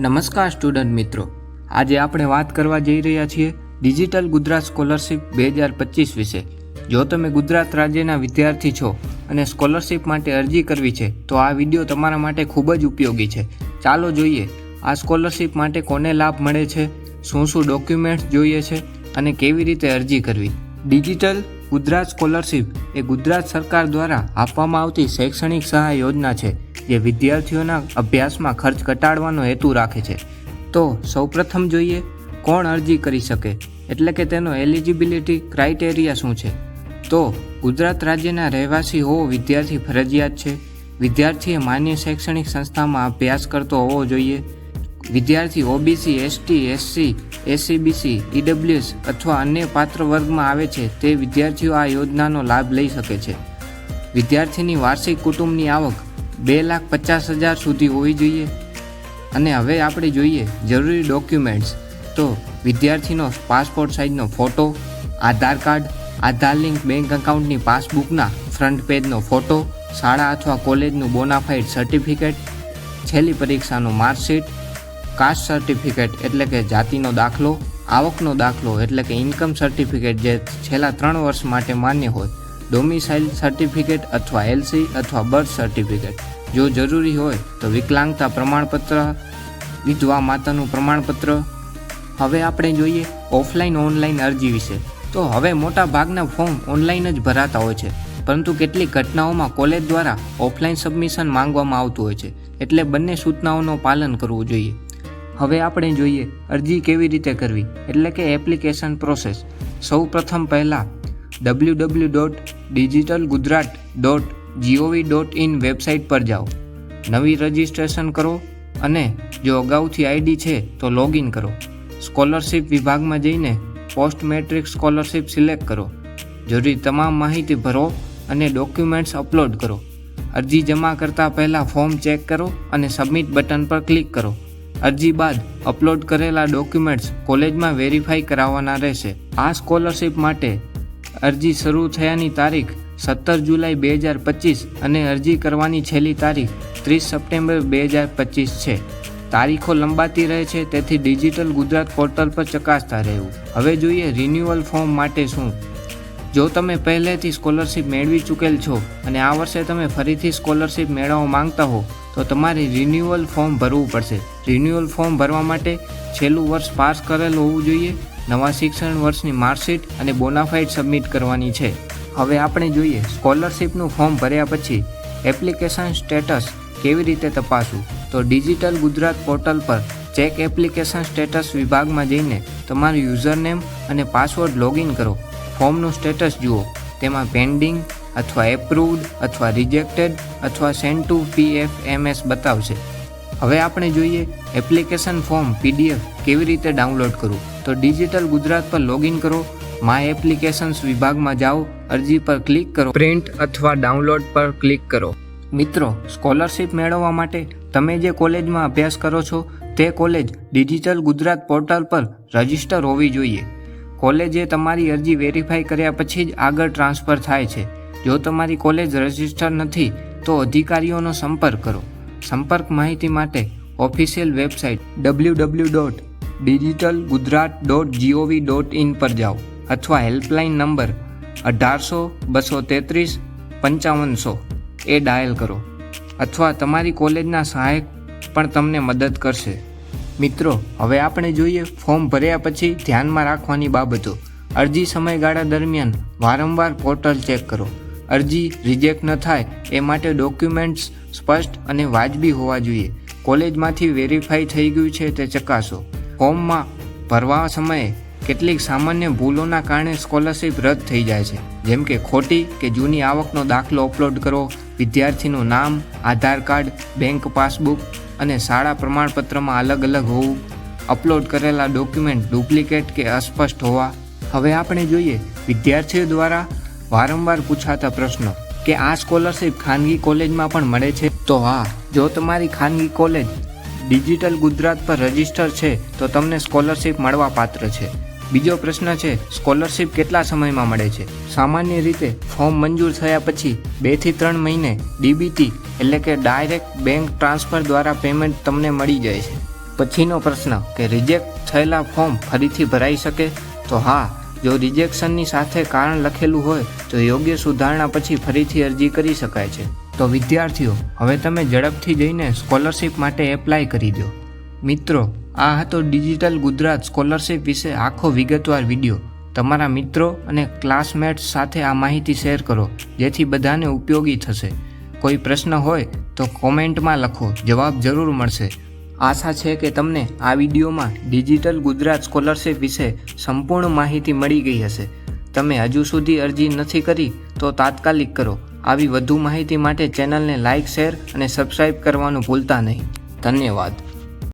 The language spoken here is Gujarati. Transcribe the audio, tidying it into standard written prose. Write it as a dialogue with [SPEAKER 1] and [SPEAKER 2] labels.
[SPEAKER 1] નમસ્કાર સ્ટુડન્ટ મિત્રો, આજે આપણે વાત કરવા જઈ રહ્યા છીએ ડિજિટલ ગુજરાત સ્કોલરશિપ 2025 વિશે. જો તમે ગુજરાત રાજ્યના વિદ્યાર્થી છો અને સ્કોલરશિપ માટે અરજી કરવી છે તો આ વિડીયો તમારા માટે ખૂબ જ ઉપયોગી છે. ચાલો જોઈએ આ સ્કોલરશિપ માટે કોને લાભ મળે છે, શું શું ડોક્યુમેન્ટ્સ જોઈએ છે અને કેવી રીતે અરજી કરવી. ડિજિટલ ગુજરાત સ્કોલરશિપ એ ગુજરાત સરકાર દ્વારા આપવામાં આવતી શૈક્ષણિક સહાય યોજના છે જે વિદ્યાર્થીઓના અભ્યાસમાં ખર્ચ ઘટાડવાનો હેતુ રાખે છે. તો સૌપ્રથમ જોઈએ કોણ અરજી કરી શકે, એટલે કે તેનો એલિજિબિલિટી ક્રાઇટેરિયા શું છે. તો ગુજરાત રાજ્યના રહેવાસી હોવો વિદ્યાર્થી ફરજિયાત છે. વિદ્યાર્થીએ માન્ય શૈક્ષણિક સંસ્થામાં અભ્યાસ કરતો હોવો જોઈએ. વિદ્યાર્થી OBC, ST, SC, SCBC, EWS અથવા અન્ય પાત્ર વર્ગમાં આવે છે તે વિદ્યાર્થીઓ આ યોજનાનો લાભ લઈ શકે છે. વિદ્યાર્થીની વાર્ષિક કુટુંબની આવક 2,50,000 સુધી હોવી જોઈએ. અને હવે આપણે જોઈએ જરૂરી ડોક્યુમેન્ટ્સ. તો વિદ્યાર્થીનો પાસપોર્ટ સાઇઝનો ફોટો, આધાર કાર્ડ, આધાર લિંક બેંક એકાઉન્ટની પાસબુકના ફ્રન્ટ પેજનો ફોટો, શાળા અથવા કોલેજનું બોનાફાઇડ સર્ટિફિકેટ, છેલ્લી પરીક્ષાનું માર્કશીટ, કાસ્ટ સર્ટિફિકેટ એટલે કે જાતિનો દાખલો, આવકનો દાખલો એટલે કે ઇન્કમ સર્ટિફિકેટ જે છેલ્લા 3 વર્ષ માટે માન્ય હોય, ડોમિસાઇલ સર્ટિફિકેટ અથવા એલસી અથવા બર્થ સર્ટિફિકેટ. જો જરૂરી હોય તો વિકલાંગતા પ્રમાણપત્ર, વિધવા માતાનું પ્રમાણપત્ર. હવે આપણે જોઈએ ઓફલાઈન ઓનલાઈન અરજી વિશે. તો હવે મોટા ભાગના ફોર્મ ઓનલાઈન જ ભરાતા હોય છે, પરંતુ કેટલીક ઘટનાઓમાં કોલેજ દ્વારા ઓફલાઈન સબમિશન માંગવામાં આવતું હોય છે, એટલે બંને સૂચનાઓનું પાલન કરવું જોઈએ. હવે આપણે જોઈએ અરજી કેવી રીતે કરવી, એટલે કે એપ્લિકેશન પ્રોસેસ. સૌ પ્રથમ પહેલાં www.digitalgujarat.gov.in વેબસાઇટ પર જાઓ. નવી રજિસ્ટ્રેશન કરો અને જો અગાઉથી આઈડી છે તો લોગિન કરો. સ્કોલરશિપ વિભાગમાં જઈને પોસ્ટ મેટ્રિક સ્કોલરશિપ સિલેક્ટ કરો. જરૂરી તમામ માહિતી ભરો અને ડોક્યુમેન્ટ્સ અપલોડ કરો. અરજી જમા કરતાં પહેલાં ફોર્મ ચેક કરો અને સબમિટ બટન પર ક્લિક કરો. અરજી બાદ અપલોડ કરેલા ડોક્યુમેન્ટ્સ કોલેજમાં વેરીફાઈ કરાવવાના રહેશે. આ સ્કોલરશિપ માટે અરજી શરૂ થયાની તારીખ 17 જુલાઈ 2025 અને અરજી કરવાની છેલ્લી તારીખ 30 સપ્ટેમ્બર 2025 છે. તારીખો લંબાતી રહે છે, તેથી ડિજિટલ ગુજરાત પોર્ટલ પર ચકાસતા રહેવું. હવે જોઈએ રિન્યુઅલ ફોર્મ માટે શું. જો તમે પહેલેથી સ્કોલરશિપ મેળવી ચૂકેલ છો અને આ વર્ષે તમે ફરીથી સ્કોલરશિપ મેળવવા માંગતા હો તો તમારે રિન્યુઅલ ફોર્મ ભરવું પડશે. રિન્યુઅલ ફોર્મ ભરવા માટે છેલ્લું વર્ષ પાસ કરેલ હોવું જોઈએ, નવા શિક્ષણ વર્ષની માર્કશીટ અને બોનાફાઇડ સબમિટ કરવાની છે. હવે આપણે જોઈએ સ્કોલરશિપનું ફોર્મ ભર્યા પછી એપ્લિકેશન સ્ટેટસ કેવી રીતે તપાસવું. તો ડિજિટલ ગુજરાત પોર્ટલ પર ચેક એપ્લિકેશન સ્ટેટસ વિભાગમાં જઈને તમારું યુઝરનેમ અને પાસવર્ડ લોગિન કરો. ફોર્મનું સ્ટેટસ જુઓ, તેમાં પેન્ડિંગ અથવા એપ્રુવડ અથવા રિજેક્ટેડ અથવા સેન્ડ ટુ PFMS બતાવશે. હવે આપણે જોઈએ એપ્લિકેશન ફોર્મ PDF કેવી રીતે ડાઉનલોડ કરવું. તો ડિજિટલ ગુજરાત પર લોગિન કરો, માય એપ્લિકેશન્સ વિભાગમાં જાઓ, અરજી પર ક્લિક કરો, પ્રિન્ટ અથવા ડાઉનલોડ પર ક્લિક કરો. મિત્રો, સ્કોલરશિપ મેળવવા માટે તમે જે કોલેજમાં અભ્યાસ કરો છો તે કોલેજ ડિજિટલ ગુજરાત પોર્ટલ પર રજિસ્ટર હોવી જોઈએ. કોલેજે તમારી અરજી વેરીફાઈ કર્યા પછી જ આગળ ટ્રાન્સફર થાય છે. જો તમારી કોલેજ રજિસ્ટર નથી તો અધિકારીઓનો સંપર્ક કરો. સંપર્ક માહિતી માટે ઓફિશિયલ વેબસાઇટ www.digitalgujarat.gov.in પર જાઓ અથવા હેલ્પલાઇન નંબર 1800-233-5500 એ ડાયલ કરો, અથવા તમારી કોલેજના સહાયક પણ તમને મદદ કરશે. મિત્રો, હવે આપણે જોઈએ ફોર્મ ભર્યા પછી ધ્યાનમાં રાખવાની બાબતો. અરજી સમયગાળા દરમિયાન વારંવાર પોર્ટલ ચેક કરો. અરજી રિજેક્ટ ન થાય એ માટે ડોક્યુમેન્ટ્સ સ્પષ્ટ અને વાજબી હોવા જોઈએ. કોલેજમાંથી વેરીફાઈ થઈ ગયું છે તે ચકાસો. ફોર્મમાં ભરવા સમયે કેટલીક સામાન્ય ભૂલોના કારણે સ્કોલરશિપ રદ થઈ જાય છે, જેમ કે ખોટી કે જૂની આવકનો દાખલો અપલોડ કરો, વિદ્યાર્થીનું નામ, આધાર કાર્ડ, બેંક પાસબુક અને શાળા પ્રમાણપત્રમાં અલગ અલગ હોવું, અપલોડ કરેલા ડોક્યુમેન્ટ ડુપ્લિકેટ કે અસ્પષ્ટ હોવા. હવે આપણે જોઈએ વિદ્યાર્થીઓ દ્વારા વારંવાર પૂછાતા પ્રશ્નો કે આ સ્કોલરશિપ ખાનગી કોલેજમાં પણ મળે છે. તો હા, જો તમારી ખાનગી કોલેજ ડિજિટલ ગુજરાત પર રજિસ્ટર છે તો તમને સ્કોલરશિપ મળવા પાત્ર છે. બીજો પ્રશ્ન છે સ્કોલરશિપ કેટલા સમયમાં મળે છે. સામાન્ય રીતે ફોર્મ મંજૂર થયા પછી 2 થી 3 મહિને DBT એટલે કે ડાયરેક્ટ બેંક ટ્રાન્સફર દ્વારા પેમેન્ટ તમને મળી જાય છે. પછીનો પ્રશ્ન કે રિજેક્ટ થયેલા ફોર્મ ફરીથી ભરાઈ શકે? તો હા, જો રિજેક્શનની સાથે કારણ લખેલું હોય તો યોગ્ય સુધારણા પછી ફરીથી અરજી કરી શકાય છે. તો વિદ્યાર્થીઓ, હવે તમે ઝડપથી જઈને સ્કોલરશિપ માટે એપ્લાય કરી દો. મિત્રો, આ હતો ડિજિટલ ગુજરાત સ્કોલરશિપ વિશે આખો વિગતવાર વિડીયો. તમારા મિત્રો અને ક્લાસમેટ્સ સાથે આ માહિતી શેર કરો, જેથી બધાને ઉપયોગી થશે. કોઈ પ્રશ્ન હોય તો કોમેન્ટમાં લખો, જવાબ જરૂર મળશે. આશા છે કે તમને આ વિડીયોમાં ડિજિટલ ગુજરાત સ્કોલરશિપ વિશે સંપૂર્ણ માહિતી મળી ગઈ હશે. તમે હજુ સુધી અરજી નથી કરી તો તાત્કાલિક કરો. આવી વધુ માહિતી માટે ચેનલને લાઇક, શેર અને સબસ્ક્રાઇબ કરવાનું ભૂલતા નહીં. ધન્યવાદ.